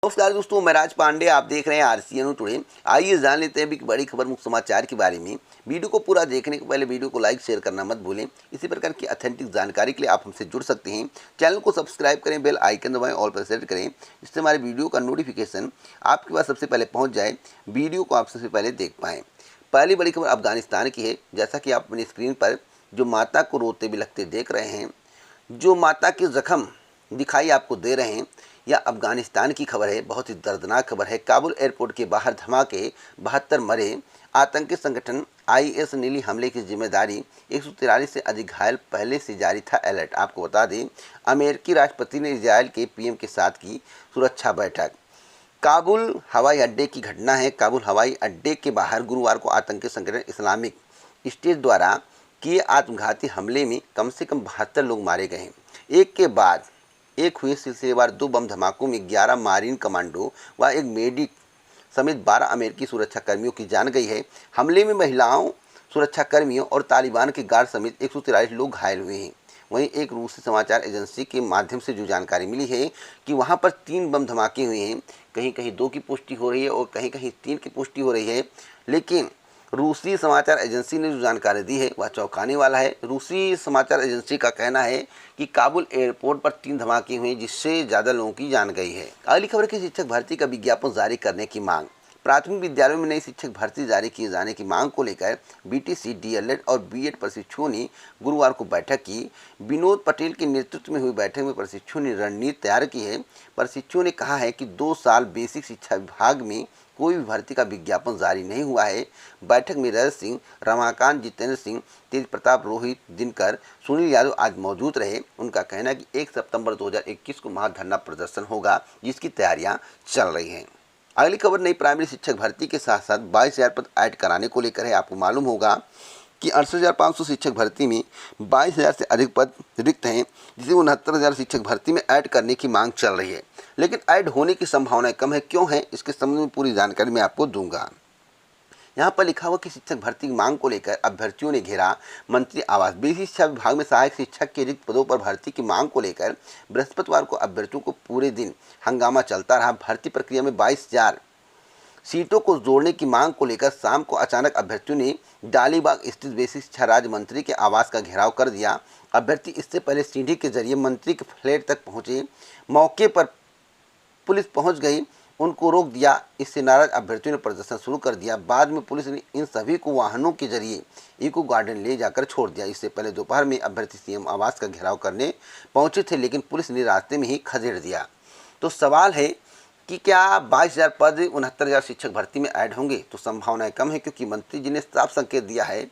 नमस्कार दोस्तों, मैं राज पांडे। आप देख रहे हैं आरसीएन टुडे। आइए जान लेते हैं अभी की बड़ी खबर, मुख्य समाचार के बारे में। वीडियो को पूरा देखने के पहले वीडियो को लाइक शेयर करना मत भूलें। इसी प्रकार की ऑथेंटिक जानकारी के लिए आप हमसे जुड़ सकते हैं। चैनल को सब्सक्राइब करें, बेल आइकन दबाएं, ऑल पर सेट करें, जिससे हमारे वीडियो का नोटिफिकेशन आपके पास सबसे पहले पहुँच जाए, वीडियो को आप सबसे पहले देख पाएँ। पहली बड़ी खबर अफगानिस्तान की है। जैसा कि आप अपनी स्क्रीन पर जो माता को रोते बिलखते देख रहे हैं, जो माता के जख्म दिखाई आपको दे रहे हैं, यह अफगानिस्तान की खबर है। बहुत ही दर्दनाक खबर है। काबुल एयरपोर्ट के बाहर धमाके, 72 मरे। आतंकी संगठन आईएस नीली हमले की जिम्मेदारी, 143 से अधिक घायल। पहले से जारी था अलर्ट। आपको बता दें, अमेरिकी राष्ट्रपति ने इजरायल के पीएम के साथ की सुरक्षा बैठक। काबुल हवाई अड्डे की घटना है। काबुल हवाई अड्डे के बाहर गुरुवार को आतंकी संगठन इस्लामिक स्टेट द्वारा किए आत्मघाती हमले में कम से कम 72 लोग मारे गए हैं। एक के बाद एक हुए सिलसिलेवार 2 बम धमाकों में 11 मारीन कमांडो व एक मेडिक समेत 12 अमेरिकी सुरक्षाकर्मियों की जान गई है। हमले में महिलाओं, सुरक्षाकर्मियों और तालिबान के गार्ड समेत 143 लोग घायल हुए हैं। वहीं एक रूसी समाचार एजेंसी के माध्यम से जो जानकारी मिली है कि वहां पर 3 बम धमाके हुए हैं। कहीं कहीं 2 की पुष्टि हो रही है और कहीं कहीं 3 की पुष्टि हो रही है, लेकिन रूसी समाचार एजेंसी ने जो जानकारी दी है वह चौंकाने वाला है। रूसी समाचार एजेंसी का कहना है कि काबुल एयरपोर्ट पर 3 धमाके हुए, जिससे ज़्यादा लोगों की जान गई है। अगली खबर की शिक्षक भर्ती का विज्ञापन जारी करने की मांग। प्राथमिक विद्यालयों में नई शिक्षक भर्ती जारी किए जाने की मांग को लेकर बीटीसी, डीएलएड और बीएड प्रशिक्षुओं ने गुरुवार को बैठक की। विनोद पटेल के नेतृत्व में हुई बैठक में प्रशिक्षुओं ने रणनीति तैयार की है। प्रशिक्षुओं ने कहा है कि 2 साल बेसिक शिक्षा विभाग में कोई भी भर्ती का विज्ञापन जारी नहीं हुआ है। बैठक में रजत सिंह, रमाकांत, जितेंद्र सिंह, तेज प्रताप, रोहित, दिनकर, सुनील यादव आज मौजूद रहे। उनका कहना है कि 1 सितंबर 2021 को महाधरना प्रदर्शन होगा, जिसकी तैयारियां चल रही हैं। अगली खबर नई प्राइमरी शिक्षक भर्ती के साथ साथ 22,000 पद ऐड कराने को लेकर है। आपको मालूम होगा कि 68,500 शिक्षक भर्ती में 22,000 से अधिक पद रिक्त हैं, जिसे 69,000 शिक्षक भर्ती में ऐड करने की मांग चल रही है, लेकिन ऐड होने की संभावनाएं कम है। क्यों है, इसके संबंध में पूरी जानकारी मैं आपको दूंगा। यहाँ पर लिखा हुआ कि शिक्षक भर्ती की मांग को लेकर अभ्यर्थियों ने घेरा मंत्री आवास। बेसिक शिक्षा विभाग में सहायक शिक्षक के रिक्त पदों पर भर्ती की मांग को लेकर बृहस्पतिवार को अभ्यर्थियों को पूरे दिन हंगामा चलता रहा। भर्ती प्रक्रिया में 22,000 सीटों को जोड़ने की मांग को लेकर शाम को अचानक अभ्यर्थियों ने डालीबाग स्थित बेसिक शिक्षा राज्य मंत्री के आवास का घेराव कर दिया। अभ्यर्थी इससे पहले सीढ़ी के जरिए मंत्री के फ्लैट तक पहुंचे। मौके पर पुलिस पहुंच गई, उनको रोक दिया। इससे नाराज अभ्यर्थियों ने प्रदर्शन शुरू कर दिया। बाद में पुलिस ने इन सभी को वाहनों के जरिए इको गार्डन ले जाकर छोड़ दिया। इससे पहले दोपहर में अभ्यर्थी सीएम आवास का घेराव करने पहुंचे थे, लेकिन पुलिस ने रास्ते में ही खदेड़ दिया। तो सवाल है कि क्या 22,000 पद 69,000 शिक्षक भर्ती में ऐड होंगे? तो संभावनाएं कम है, क्योंकि मंत्री जी ने साफ संकेत दिया है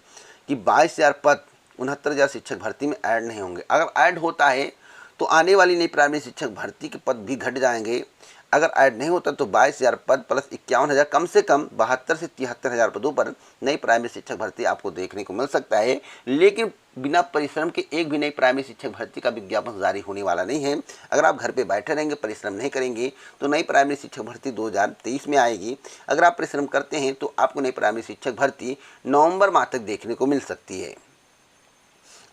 कि 22,000 पद 69,000 शिक्षक भर्ती में ऐड नहीं होंगे। अगर ऐड होता है तो आने वाली नई प्राइमरी शिक्षक भर्ती के पद भी घट जाएंगे। अगर ऐड नहीं होता तो 22,000 पद प्लस 51,000, कम से कम 72 से 73,000 पदों पर नई प्राइमरी शिक्षक भर्ती आपको देखने को मिल सकता है। लेकिन बिना परिश्रम के एक भी नई प्राइमरी शिक्षक भर्ती का विज्ञापन जारी होने वाला नहीं है। अगर आप घर पे बैठे रहेंगे, परिश्रम नहीं करेंगे, तो नई प्राइमरी शिक्षक भर्ती 2023 में आएगी। अगर आप परिश्रम करते हैं तो आपको नई प्राइमरी शिक्षक भर्ती नवंबर माह तक देखने को मिल सकती है।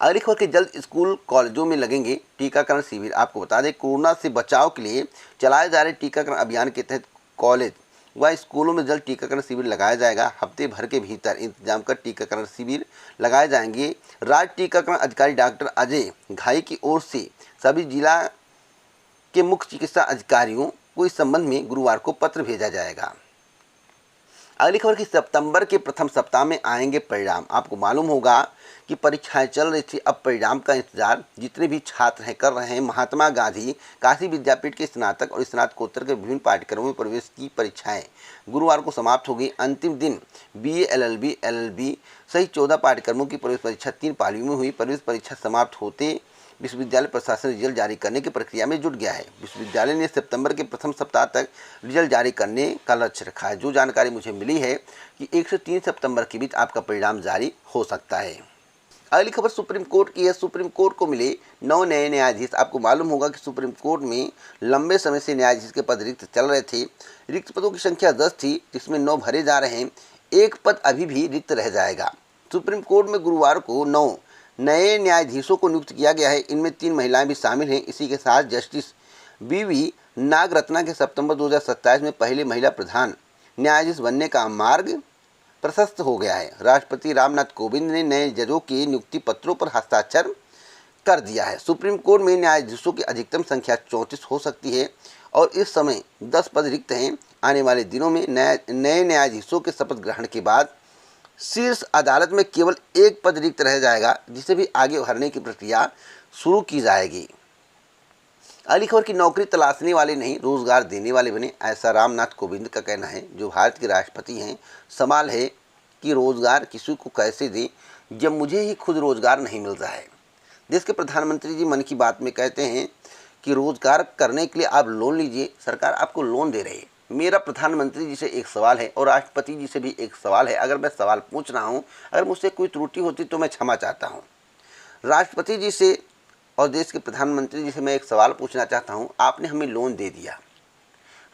अगली खबर के जल्द स्कूल कॉलेजों में लगेंगे टीकाकरण शिविर। आपको बता दें, कोरोना से बचाव के लिए चलाए जा रहे टीकाकरण अभियान के तहत कॉलेज व स्कूलों में जल्द टीकाकरण शिविर लगाया जाएगा। हफ्ते भर के भीतर इंतजाम कर टीकाकरण शिविर लगाए जाएंगे। राज्य टीकाकरण अधिकारी डॉक्टर अजय घाई की ओर से सभी जिला के मुख्य चिकित्सा अधिकारियों को इस संबंध में गुरुवार को पत्र भेजा जाएगा। अगली खबर की सितंबर के प्रथम सप्ताह में आएंगे परिणाम। आपको मालूम होगा कि परीक्षाएं चल रही थी, अब परिणाम का इंतजार जितने भी छात्र हैं कर रहे हैं। महात्मा गांधी काशी विद्यापीठ के स्नातक और स्नातकोत्तर के विभिन्न पाठ्यक्रमों में प्रवेश की परीक्षाएं गुरुवार को समाप्त हो गई। अंतिम दिन बीए, एलएलबी, एलएलबी सहित 14 पाठ्यक्रमों की प्रवेश परीक्षा 3 पालियों में हुई। प्रवेश परीक्षा समाप्त होते विश्वविद्यालय प्रशासन रिजल्ट जारी करने की प्रक्रिया में जुट गया है। विश्वविद्यालय ने सितंबर के प्रथम सप्ताह तक रिजल्ट जारी करने का लक्ष्य रखा है। जो जानकारी मुझे मिली है कि 1 से 3 सितंबर के बीच आपका परिणाम जारी हो सकता है। अगली खबर सुप्रीम कोर्ट की है। सुप्रीम कोर्ट को मिले 9 नए न्यायाधीश। आपको मालूम होगा कि सुप्रीम कोर्ट में लंबे समय से न्यायाधीश के पद रिक्त चल रहे थे। रिक्त पदों की संख्या 10 थी, जिसमें 9 भरे जा रहे हैं। एक पद अभी भी रिक्त रह जाएगा। सुप्रीम कोर्ट में गुरुवार को 9 नए न्यायाधीशों को नियुक्त किया गया है। इनमें 3 महिलाएं भी शामिल हैं। इसी के साथ जस्टिस बीवी नागरत्ना के सितंबर 2027 में पहली महिला प्रधान न्यायाधीश बनने का मार्ग प्रशस्त हो गया है। राष्ट्रपति रामनाथ कोविंद ने नए जजों के नियुक्ति पत्रों पर हस्ताक्षर कर दिया है। सुप्रीम कोर्ट में न्यायाधीशों की अधिकतम संख्या 34 हो सकती है और इस समय 10 पद रिक्त हैं। आने वाले दिनों में नए न्यायाधीशों के शपथ ग्रहण के बाद शीर्ष अदालत में केवल एक पद रिक्त रह जाएगा, जिसे भी आगे भरने की प्रक्रिया शुरू की जाएगी। अगली खबर की नौकरी तलाशने वाले नहीं, रोजगार देने वाले बने, ऐसा रामनाथ कोविंद का कहना है, जो भारत के राष्ट्रपति हैं। सवाल है कि रोजगार किसी को कैसे दें जब मुझे ही खुद रोजगार नहीं मिल रहा है। देश के प्रधानमंत्री जी मन की बात में कहते हैं कि रोजगार करने के लिए आप लोन लीजिए, सरकार आपको लोन दे रही है। मेरा प्रधानमंत्री जी से एक सवाल है और राष्ट्रपति जी से भी एक सवाल है। अगर मैं सवाल पूछ रहा हूँ, अगर मुझसे कोई त्रुटि होती तो मैं क्षमा चाहता हूँ। राष्ट्रपति जी से और देश के प्रधानमंत्री जी से मैं एक सवाल पूछना चाहता हूँ। आपने हमें लोन दे दिया,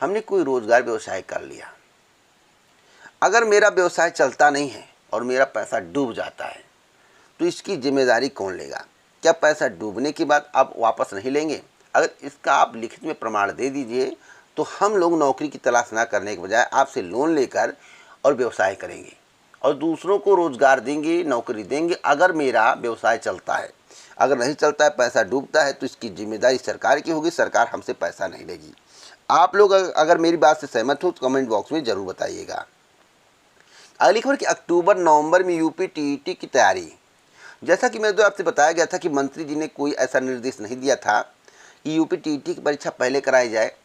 हमने कोई रोजगार व्यवसाय कर लिया, अगर मेरा व्यवसाय चलता नहीं है और मेरा पैसा डूब जाता है तो इसकी जिम्मेदारी कौन लेगा? क्या पैसा डूबने के बाद आप वापस नहीं लेंगे? अगर इसका आप लिखित में प्रमाण दे दीजिए तो हम लोग नौकरी की तलाश ना करने के बजाय आपसे लोन लेकर और व्यवसाय करेंगे और दूसरों को रोजगार देंगे, नौकरी देंगे। अगर मेरा व्यवसाय चलता है, अगर नहीं चलता है, पैसा डूबता है, तो इसकी जिम्मेदारी सरकार की होगी, सरकार हमसे पैसा नहीं लेगी। आप लोग अगर मेरी बात से सहमत हो तो कमेंट बॉक्स में ज़रूर बताइएगा। अगली खबर कि अक्टूबर नवंबर में यूपी टीईटी की तैयारी। जैसा कि मेरे आपसे बताया गया था कि मंत्री जी ने कोई ऐसा निर्देश नहीं दिया था कि यूपी टीईटी की परीक्षा पहले कराई जाए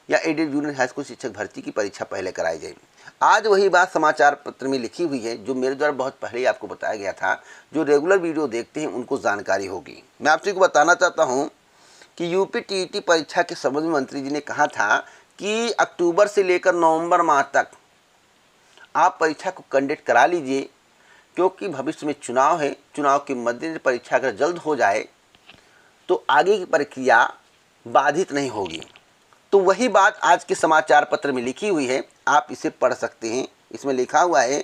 या एडेड जूनियर हाई स्कूल शिक्षक भर्ती की परीक्षा पहले कराई जाए। आज वही बात समाचार पत्र में लिखी हुई है, जो मेरे द्वारा बहुत पहले ही आपको बताया गया था। जो रेगुलर वीडियो देखते हैं उनको जानकारी होगी। मैं आपसे को बताना चाहता हूं कि यूपी टीईटी परीक्षा के संबंध में मंत्री जी ने कहा था कि अक्टूबर से लेकर नवंबर माह तक आप परीक्षा को कंडक्ट करा लीजिए, क्योंकि भविष्य में चुनाव है। चुनाव के मद्देनजर परीक्षा अगर जल्द हो जाए तो आगे की प्रक्रिया बाधित नहीं होगी। तो वही बात आज के समाचार पत्र में लिखी हुई है, आप इसे पढ़ सकते हैं। इसमें लिखा हुआ है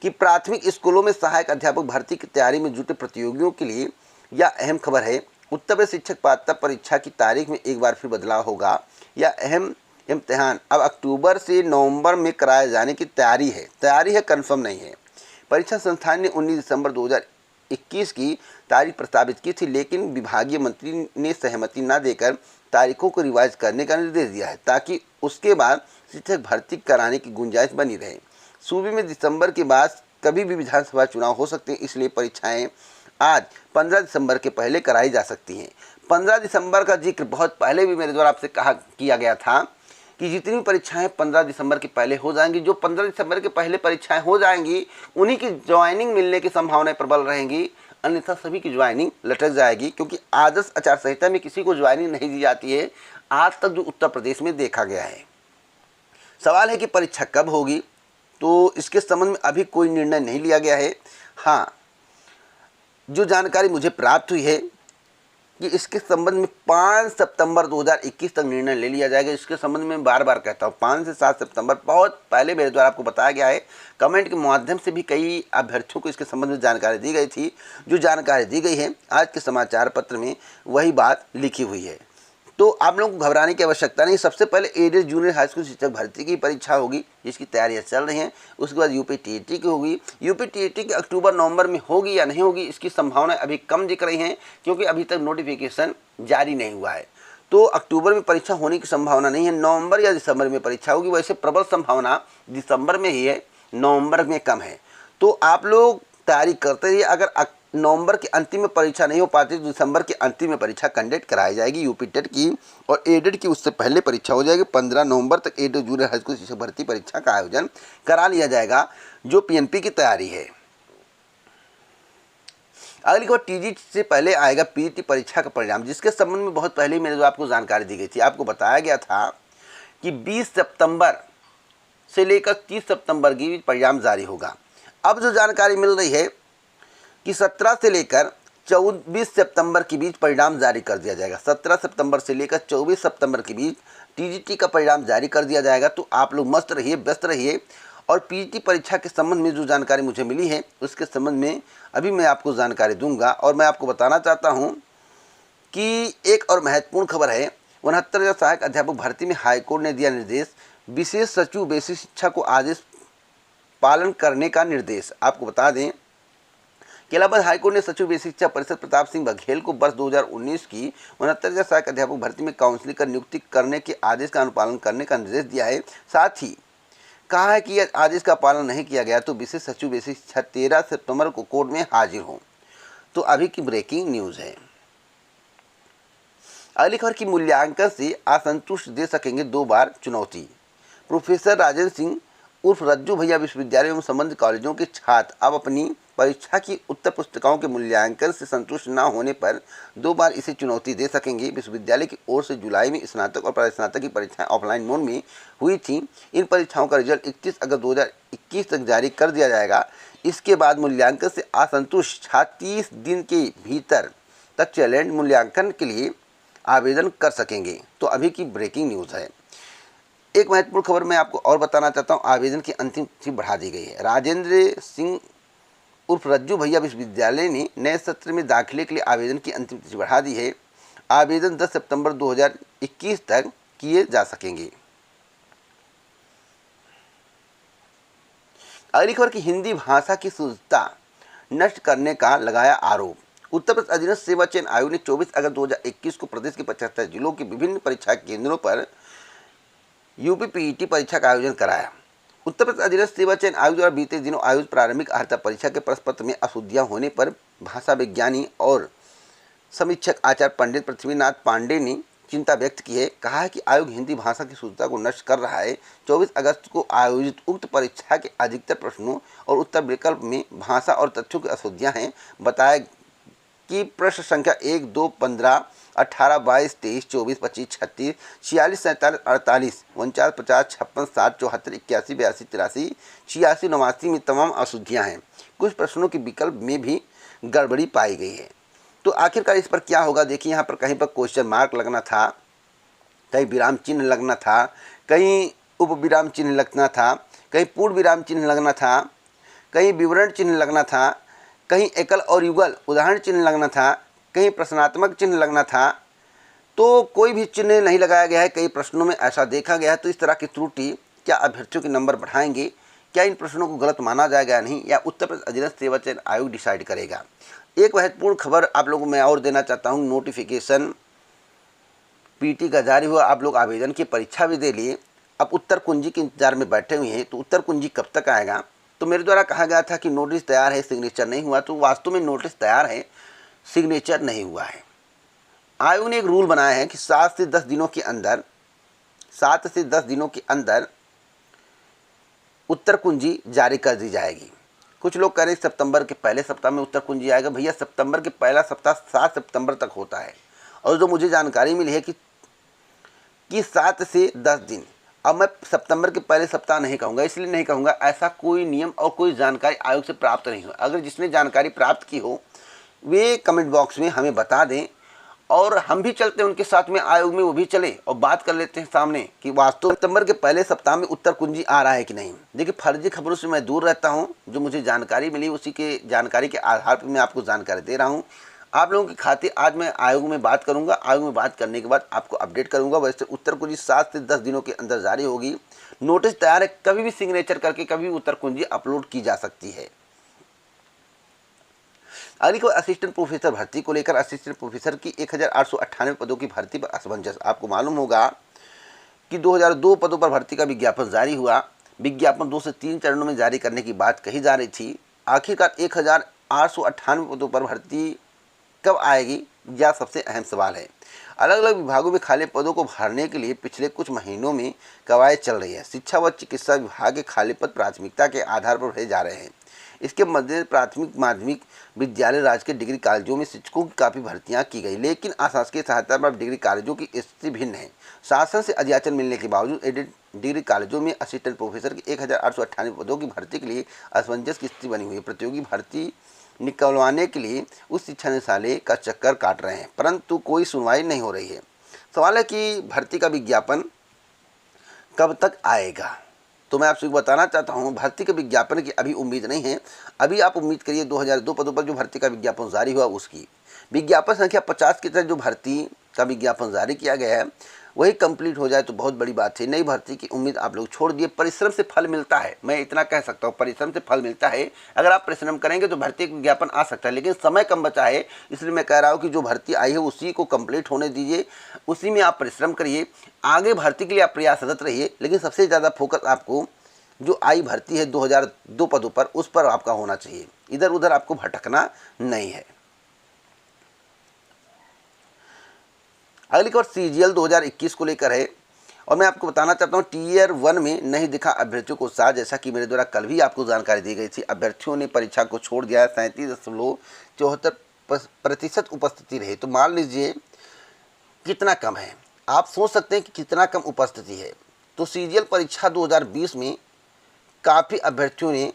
कि प्राथमिक स्कूलों में सहायक अध्यापक भर्ती की तैयारी में जुटे प्रतियोगियों के लिए यह अहम खबर है। उत्तर प्रदेश शिक्षक पात्रता परीक्षा की तारीख में एक बार फिर बदलाव होगा। यह अहम इम्तिहान अब अक्टूबर से नवंबर में कराए जाने की तैयारी है, कंफर्म नहीं है। परीक्षा संस्थान ने 19 दिसंबर 2021 की तारीख प्रस्तावित की थी, लेकिन विभागीय मंत्री ने सहमति न देकर तारीखों को रिवाइज करने का निर्देश दिया है, ताकि उसके बाद शिक्षक भर्ती कराने की गुंजाइश बनी रहे। सूबे में दिसंबर के बाद कभी भी विधानसभा चुनाव हो सकते हैं, इसलिए परीक्षाएं आज 15 दिसंबर के पहले कराई जा सकती हैं। 15 दिसंबर का जिक्र बहुत पहले भी मेरे द्वारा आपसे किया गया था कि जितनी भी परीक्षाएं 15 दिसंबर के पहले हो जाएंगी, जो 15 दिसंबर के पहले परीक्षाएं हो जाएंगी उन्हीं की ज्वाइनिंग मिलने की संभावनाएं प्रबल रहेंगी, अन्यथा सभी की ज्वाइनिंग लटक जाएगी। क्योंकि आदर्श आचार संहिता में किसी को ज्वाइनिंग नहीं दी जाती है, आज तक जो उत्तर प्रदेश में देखा गया है। सवाल है कि परीक्षा कब होगी, तो इसके संबंध में अभी कोई निर्णय नहीं लिया गया है। हाँ, जो जानकारी मुझे प्राप्त हुई है कि इसके संबंध में 5 सितंबर 2021 तक निर्णय ले लिया जाएगा। इसके संबंध में बार बार कहता हूँ, 5 से 7 सितंबर बहुत पहले मेरे द्वारा आपको बताया गया है। कमेंट के माध्यम से भी कई अभ्यर्थियों को इसके संबंध में जानकारी दी गई थी। जो जानकारी दी गई है आज के समाचार पत्र में वही बात लिखी हुई है। तो आप लोगों को घबराने की आवश्यकता नहीं। सबसे पहले एडेड जूनियर हाई स्कूल शिक्षक भर्ती की परीक्षा होगी, जिसकी तैयारियां चल रही हैं। उसके बाद यूपी टीईटी की होगी। यूपी टीईटी की अक्टूबर नवंबर में होगी या नहीं होगी, इसकी संभावना अभी कम दिख रही हैं, क्योंकि अभी तक नोटिफिकेशन जारी नहीं हुआ है। तो अक्टूबर में परीक्षा होने की संभावना नहीं है, नवंबर या दिसंबर में परीक्षा होगी। वैसे प्रबल संभावना दिसंबर में ही है, नवंबर में कम है। तो आप लोग तैयारी करते रहिए। अगर नवंबर के अंतिम में परीक्षा नहीं हो पाती तो दिसंबर के अंतिम में परीक्षा कंडक्ट कराई जाएगी यूपी टेट की, और एडेड की उससे पहले परीक्षा हो जाएगी। 15 नवंबर तक एडेड जूनियर हाई स्कूल शिक्षक भर्ती परीक्षा का आयोजन करा लिया जाएगा, जो पीएनपी की तैयारी है। अगली बार टीजीटी से पहले आएगा पीईटी परीक्षा का परिणाम, जिसके संबंध में बहुत पहले मेरे जो आपको जानकारी दी गई थी। आपको बताया गया था कि 20 सितंबर से लेकर 30 सितंबर की परिणाम जारी होगा। अब जो जानकारी मिल रही है कि 17 से लेकर 24 सितंबर के बीच परिणाम जारी कर दिया जाएगा। 17 सितंबर से लेकर 24 सितंबर के बीच टीजीटी का परिणाम जारी कर दिया जाएगा। तो आप लोग मस्त रहिए, व्यस्त रहिए। और पीईटी परीक्षा के संबंध में जो जानकारी मुझे मिली है उसके संबंध में अभी मैं आपको जानकारी दूंगा। और मैं आपको बताना चाहता हूं कि एक और महत्वपूर्ण खबर है, 69,000 सहायक अध्यापक भर्ती में हाईकोर्ट ने दिया निर्देश, विशेष सचिव बेसिक शिक्षा को आदेश पालन करने का निर्देश। आपको बता दें कि इलाहाबाद हाईकोर्ट ने सचिव बेसिक शिक्षा परिषद प्रताप सिंह बघेल को वर्ष 2019 की 69,000 सहायक अध्यापक भर्ती में काउंसलिंग कर नियुक्ति करने के आदेश का अनुपालन करने का निर्देश दिया है। साथ ही कहा है कि यह आदेश का पालन नहीं किया गया तो विशेष सचिव बेसिक शिक्षा 13 सितंबर को कोर्ट में हाजिर हों। तो अभी की ब्रेकिंग न्यूज़ है। अगली खबर की मूल्यांकन से असंतुष्ट दे सकेंगे 2 बार चुनौती। प्रोफेसर राजेंद्र सिंह उर्फ रज्जू भैया विश्वविद्यालय एवं संबंधित कॉलेजों के छात्र अब अपनी परीक्षा की उत्तर पुस्तिकाओं के मूल्यांकन से संतुष्ट न होने पर 2 बार इसे चुनौती दे सकेंगे। विश्वविद्यालय की ओर से जुलाई में स्नातक और परास्नातक की परीक्षाएं ऑफलाइन मोड में हुई थी। इन परीक्षाओं का रिजल्ट 31 अगस्त 2021 तक जारी कर दिया जाएगा। इसके बाद मूल्यांकन से असंतुष्ट छात्र 30 दिन के भीतर तक चैलेंज मूल्यांकन के लिए आवेदन कर सकेंगे। तो अभी की ब्रेकिंग न्यूज़ है। एक महत्वपूर्ण खबर मैं आपको और बताना चाहता हूं, आवेदन की अंतिम तिथि बढ़ा दी गई है। राजेंद्र सिंह उर्फ रज्जू भैया विश्वविद्यालय ने नए सत्र में दाखिले के लिए आवेदन की अंतिम तिथि बढ़ा दी है। आवेदन 10 सितंबर 2021 तक किए जा सकेंगे। अगली खबर की हिंदी भाषा की शुद्धता नष्ट करने का लगाया आरोप। उत्तर प्रदेश अधीनस्थ सेवा चयन आयोग ने 24 अगस्त 2021 को प्रदेश के 75 जिलों के विभिन्न परीक्षा केंद्रों पर यूपीपीईटी परीक्षा का आयोजन कराया। उत्तर प्रदेश अधीनस्थ सेवा चयन आयोग द्वारा बीते दिनों आयोजित प्रारंभिक अर्हता परीक्षा के प्रश्न पत्र में अशुद्धियां होने पर भाषा विज्ञानी और समीक्षक आचार्य पंडित पृथ्वीनाथ पांडे ने चिंता व्यक्त की है। कहा है कि आयोग हिंदी भाषा की शुद्धता को नष्ट कर रहा है। 24 अगस्त को आयोजित उक्त परीक्षा के अधिकतर प्रश्नों और उत्तर विकल्प में भाषा और तथ्यों की अशुद्धियां हैं। बताया कि प्रश्न संख्या 1, 2, 15, 18, 22, 23, 24, 25, 36, 46, 47, 48, 49, 50, 56, 60, 74, 81, 82, 83, 86, 89 में तमाम अशुद्धियां हैं। कुछ प्रश्नों के विकल्प में भी गड़बड़ी पाई गई है। तो आखिरकार इस पर क्या होगा, देखिए यहाँ पर कहीं पर क्वेश्चन मार्क लगना था, कहीं विराम चिन्ह लगना था, कहीं उप विराम चिन्ह लगना था, कहीं पूर्ण विराम चिन्ह लगना था, कहीं विवरण चिन्ह लगना था, कहीं एकल और युगल उदाहरण चिन्ह लगना था, कहीं प्रश्नात्मक चिन्ह लगना था। तो कोई भी चिन्ह नहीं लगाया गया है। कई प्रश्नों में ऐसा देखा गया है। तो इस तरह की त्रुटि क्या अभ्यर्थियों के नंबर बढ़ाएंगे, क्या इन प्रश्नों को गलत माना जाएगा या नहीं, या उत्तर प्रदेश अधीनस्थ सेवा चयन आयोग डिसाइड करेगा। एक महत्वपूर्ण खबर आप लोगों को मैं और देना चाहता हूँ। नोटिफिकेशन पीटी का जारी हुआ, आप लोग आवेदन की परीक्षा भी दे लिए, अब उत्तर कुंजी के इंतजार में बैठे हुए हैं। तो उत्तर कुंजी कब तक आएगा। तो मेरे द्वारा कहा गया था कि नोटिस तैयार है, सिग्नेचर नहीं हुआ। तो वास्तव में नोटिस तैयार है, सिग्नेचर नहीं हुआ है। आयोग ने एक रूल बनाया है कि 7 से 10 दिनों के अंदर उत्तर कुंजी जारी कर दी जाएगी। कुछ लोग कह रहे हैं सितंबर के पहले सप्ताह में उत्तर कुंजी आएगा। भैया सितंबर के पहला सप्ताह 7 सितंबर तक होता है, और जो मुझे जानकारी मिली है कि 7 से 10 दिन। अब मैं सितंबर के पहले सप्ताह नहीं कहूँगा, इसलिए नहीं कहूँगा, ऐसा कोई नियम और कोई जानकारी आयोग से प्राप्त नहीं हुआ। अगर जिसने जानकारी प्राप्त की हो वे कमेंट बॉक्स में हमें बता दें, और हम भी चलते हैं उनके साथ में, आयोग में वो भी चले और बात कर लेते हैं सामने कि वास्तव सितंबर के पहले सप्ताह में उत्तर कुंजी आ रहा है कि नहीं। देखिए, फर्जी खबरों से मैं दूर रहता हूं। जो मुझे जानकारी मिली उसी के जानकारी के आधार पर मैं आपको जानकारी दे रहा हूं। आप लोगों की खातिर आज मैं आयोग में बात करूंगा। आयोग में बात करने के बाद आपको अपडेट करूंगा। वैसे उत्तर कुंजी 7 से 10 दिनों के अंदर जारी होगी। नोटिस तैयार है, कभी भी सिग्नेचर करके कभी भी उत्तर कुंजी अपलोड की जा सकती है। अगली को असिस्टेंट प्रोफेसर भर्ती को लेकर असिस्टेंट प्रोफेसर की 1898 पदों की भर्ती पर असमंजस। आपको मालूम होगा कि 2002 पदों पर भर्ती का विज्ञापन जारी हुआ। विज्ञापन 2 से 3 चरणों में जारी करने की बात कही जा रही थी। आखिरकार 1898 पदों पर भर्ती कब आएगी, यह सबसे अहम सवाल है। अलग अलग विभागों में खाली पदों को भरने के लिए पिछले कुछ महीनों में कवायद चल रही है। शिक्षा व चिकित्सा विभाग के खाली पद प्राथमिकता के आधार पर भरे जा रहे हैं। इसके मध्य प्राथमिक माध्यमिक विद्यालय राजकीय डिग्री कॉलेजों में शिक्षकों की काफ़ी भर्तियां की गई, लेकिन अशासकीय सहायता प्राप्त डिग्री कॉलेजों की स्थिति भिन्न है। शासन से अधियाचन मिलने के बावजूद एडेड डिग्री कॉलेजों में असिस्टेंट प्रोफेसर की 1898 पदों की भर्ती के लिए असमंजस की स्थिति बनी हुई है। प्रतियोगी भर्ती निकलवाने के लिए उस शिक्षा निदेशालय का चक्कर काट रहे हैं, परंतु कोई सुनवाई नहीं हो रही है। सवाल है कि भर्ती का विज्ञापन कब तक आएगा। तो मैं आपसे बताना चाहता हूं, भर्ती के विज्ञापन की अभी उम्मीद नहीं है। अभी आप उम्मीद करिए 2002 पदों पर जो भर्ती का विज्ञापन जारी हुआ उसकी। विज्ञापन संख्या 50 के तहत जो भर्ती का विज्ञापन जारी किया गया है वही कंप्लीट हो जाए तो बहुत बड़ी बात है। नई भर्ती की उम्मीद आप लोग छोड़ दिए। परिश्रम से फल मिलता है, मैं इतना कह सकता हूँ, परिश्रम से फल मिलता है। अगर आप परिश्रम करेंगे तो भर्ती का विज्ञापन आ सकता है, लेकिन समय कम बचा है, इसलिए मैं कह रहा हूँ कि जो भर्ती आई है उसी को कंप्लीट होने दीजिए, उसी में आप परिश्रम करिए। आगे भर्ती के लिए आप प्रयासरत रहिए, लेकिन सबसे ज़्यादा फोकस आपको जो आई भर्ती है 2002 पदों पर, उस पर आपका होना चाहिए। इधर उधर आपको भटकना नहीं है। अगली खबर सीजीएल 2021 को लेकर है और मैं आपको बताना चाहता हूँ टीयर 1 में नहीं दिखा अभ्यर्थियों को उत्साह। जैसा कि मेरे द्वारा कल भी आपको जानकारी दी गई थी, अभ्यर्थियों ने परीक्षा को छोड़ दिया है। 37.74% उपस्थिति रही। तो मान लीजिए कितना कम है, आप सोच सकते हैं कि कितना कम उपस्थिति है। तो सीजीएल परीक्षा 2020 में काफ़ी अभ्यर्थियों ने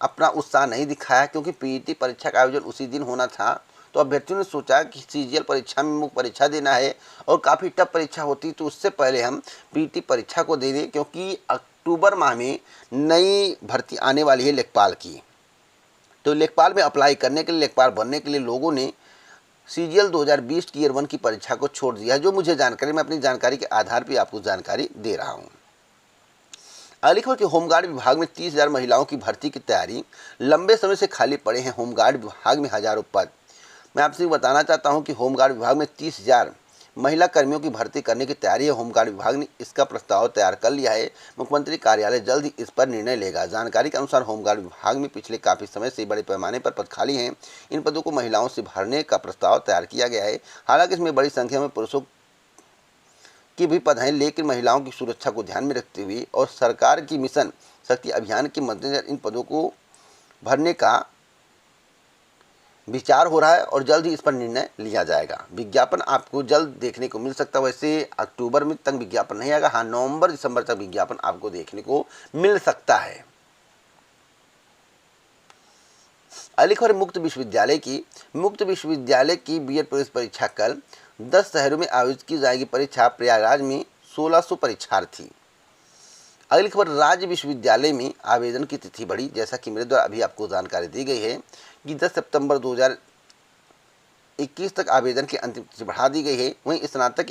अपना उत्साह नहीं दिखाया, क्योंकि पीईटी परीक्षा का आयोजन उसी दिन होना था। तो अभ्यर्थियों ने सोचा कि सीजीएल परीक्षा में मुख्य परीक्षा देना है और काफ़ी टफ परीक्षा होती, तो उससे पहले हम पीईटी परीक्षा को दे दें, क्योंकि अक्टूबर माह में नई भर्ती आने वाली है लेखपाल की। तो लेखपाल में अप्लाई करने के लिए, लेखपाल बनने के लिए लोगों ने सीजीएल 2020 टीयर 1 की परीक्षा को छोड़ दिया है। जो मुझे जानकारी, मैं अपनी जानकारी के आधार पर आपको जानकारी दे रहा हूँ। अगली खबर कि होमगार्ड विभाग में 30,000 महिलाओं की भर्ती की तैयारी। लंबे समय से खाली पड़े हैं होमगार्ड विभाग में हजारों पद। मैं आपसे बताना चाहता हूं कि होमगार्ड विभाग में 30,000 महिला कर्मियों की भर्ती करने की तैयारी है। होमगार्ड विभाग ने इसका प्रस्ताव तैयार कर लिया है। मुख्यमंत्री कार्यालय जल्द ही इस पर निर्णय लेगा। जानकारी के अनुसार होमगार्ड विभाग में पिछले काफ़ी समय से बड़े पैमाने पर पद खाली हैं। इन पदों को महिलाओं से भरने का प्रस्ताव तैयार किया गया है। हालांकि इसमें बड़ी संख्या में पुरुषों के भी पद हैं, लेकिन महिलाओं की सुरक्षा को ध्यान में रखते हुए और सरकार की मिशन शक्ति अभियान के मद्देनजर इन पदों को भरने का विचार हो रहा है और जल्द ही इस पर निर्णय लिया जाएगा। विज्ञापन आपको जल्द देखने को मिल सकता है। वैसे अक्टूबर में तक विज्ञापन नहीं आएगा, हाँ नवंबर दिसंबर तक विज्ञापन आपको देखने को मिल सकता है। अगली खबर मुक्त विश्वविद्यालय की बीएड प्रवेश परीक्षा कल 10 शहरों में आयोजित की जाएगी। परीक्षा प्रयागराज में 1600 परीक्षार्थी। अगली खबर राज्य विश्वविद्यालय में आवेदन की तिथि बढ़ी। जैसा कि मेरे द्वारा अभी आपको जानकारी दी गई है कि 10 सितंबर 2021 तक आवेदन की अंतिम तिथि बढ़ा दी गई है। वहीं स्नातक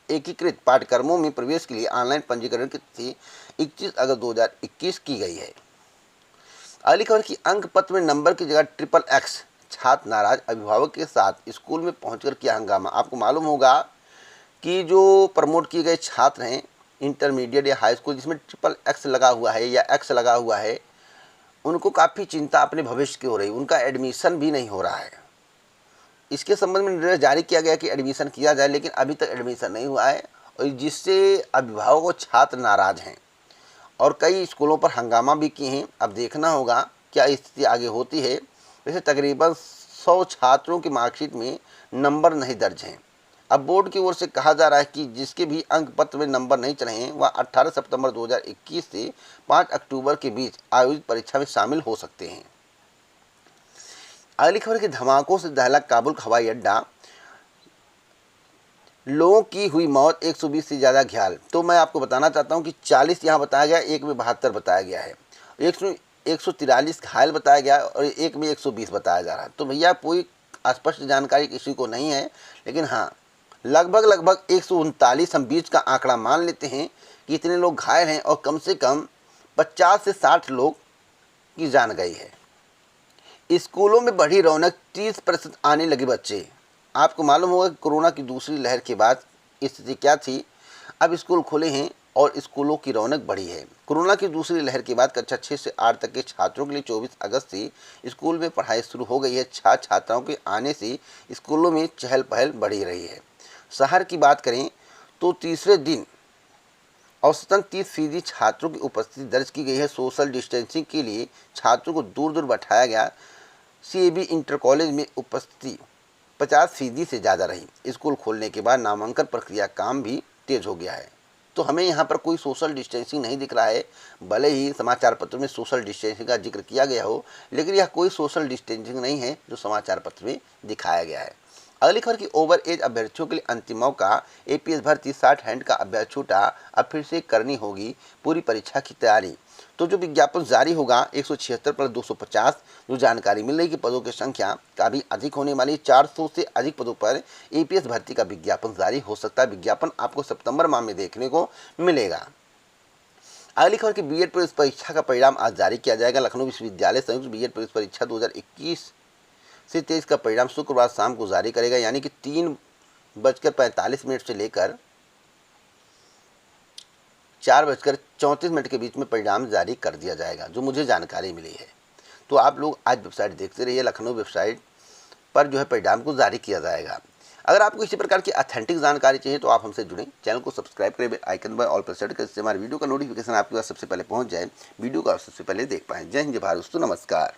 एकीकृत पाठ्यक्रमों में प्रवेश के लिए ऑनलाइन पंजीकरण की तिथि 21 अगस्त 2021 की गई है। अगली खबर की अंक पत्र में नंबर की जगह XXX, छात्र नाराज, अभिभावक के साथ स्कूल में पहुंचकर किया हंगामा। आपको मालूम होगा कि जो प्रमोट किए गए छात्र हैं इंटरमीडिएट या हाई स्कूल जिसमें XXX लगा हुआ है या X लगा हुआ है, उनको काफ़ी चिंता अपने भविष्य की हो रही। उनका एडमिशन भी नहीं हो रहा है। इसके संबंध में निर्देश जारी किया गया कि एडमिशन किया जाए, लेकिन अभी तक एडमिशन नहीं हुआ है और जिससे अभिभावक और छात्र नाराज हैं और कई स्कूलों पर हंगामा भी किए हैं। अब देखना होगा क्या स्थिति आगे होती है। वैसे तकरीबन 100 छात्रों की मार्कशीट में नंबर नहीं दर्ज हैं। अब बोर्ड की ओर से कहा जा रहा है कि जिसके भी अंक पत्र में नंबर नहीं चढ़े हैं वह 18 सितंबर 2021 से 5 अक्टूबर के बीच आयोजित परीक्षा में शामिल हो सकते हैं। अगली खबर के धमाकों से दहला काबुल हवाई अड्डा। लोगों की हुई मौत, 120 से ज़्यादा घायल। तो मैं आपको बताना चाहता हूं कि 40 यहाँ बताया गया, एक में 72 बताया गया है, 143 घायल बताया गया और एक में 120 बताया जा रहा है। तो भैया कोई स्पष्ट जानकारी किसी को नहीं है, लेकिन हाँ लगभग 139 हम बीच का आंकड़ा मान लेते हैं कि इतने लोग घायल हैं और कम से कम 50 से 60 लोग की जान गई है। स्कूलों में बढ़ी रौनक, 30% आने लगे बच्चे। आपको मालूम होगा कि कोरोना की दूसरी लहर के बाद स्थिति क्या थी। अब स्कूल खुले हैं और स्कूलों की रौनक बढ़ी है। कोरोना की दूसरी लहर के बाद कक्षा 6 से 8 तक के छात्रों के लिए 24 अगस्त से स्कूल में पढ़ाई शुरू हो गई है। छात्र छात्राओं के आने से स्कूलों में चहल पहल बढ़ी रही है। शहर की बात करें तो तीसरे दिन औसतन 30% छात्रों की उपस्थिति दर्ज की गई है। सोशल डिस्टेंसिंग के लिए छात्रों को दूर दूर बैठाया गया। CAB इंटर कॉलेज में उपस्थिति 50% से ज़्यादा रही। स्कूल खोलने के बाद नामांकन प्रक्रिया काम भी तेज हो गया है। तो हमें यहाँ पर कोई सोशल डिस्टेंसिंग नहीं दिख रहा है। भले ही समाचार पत्र में सोशल डिस्टेंसिंग का जिक्र किया गया हो, लेकिन यह कोई सोशल डिस्टेंसिंग नहीं है जो समाचार पत्र में दिखाया गया है। अगली खबर की ओवर एज अभ्यर्थियों के लिए अंतिम मौका, एपीएस भर्ती 60 हैंड का अभ्यास छूटा, अब फिर से करनी होगी पूरी परीक्षा की तैयारी। तो जो विज्ञापन जारी होगा 176 प्लस 250, जो जानकारी मिल रही कि पदों की संख्या काफ़ी अधिक होने वाली, 400 से अधिक पदों पर एपीएस भर्ती का विज्ञापन जारी हो सकता है। विज्ञापन आपको सितंबर माह में देखने को मिलेगा। अगली खबर की बीएड प्रवेश परीक्षा का परिणाम आज जारी किया जाएगा। लखनऊ विश्वविद्यालय संयुक्त बीएड प्रवेश परीक्षा 2021 से 23 का परिणाम शुक्रवार शाम को जारी करेगा, यानी कि 3:45 से लेकर 4:34 के बीच में परिणाम जारी कर दिया जाएगा, जो मुझे जानकारी मिली है। तो आप लोग आज वेबसाइट देखते रहिए, लखनऊ वेबसाइट पर जो है परिणाम को जारी किया जाएगा। अगर आपको इसी प्रकार की ऑथेंटिक जानकारी चाहिए तो आप हमसे जुड़ें, चैनल को सब्सक्राइब करें, आइकन पर ऑल पर सेट करें, इससे हमारे वीडियो का नोटिफिकेशन आपके पास सबसे पहले पहुंच जाए, वीडियो को आप सबसे पहले देख पाएं। जय हिंद, जय भारत दोस्तों, नमस्कार।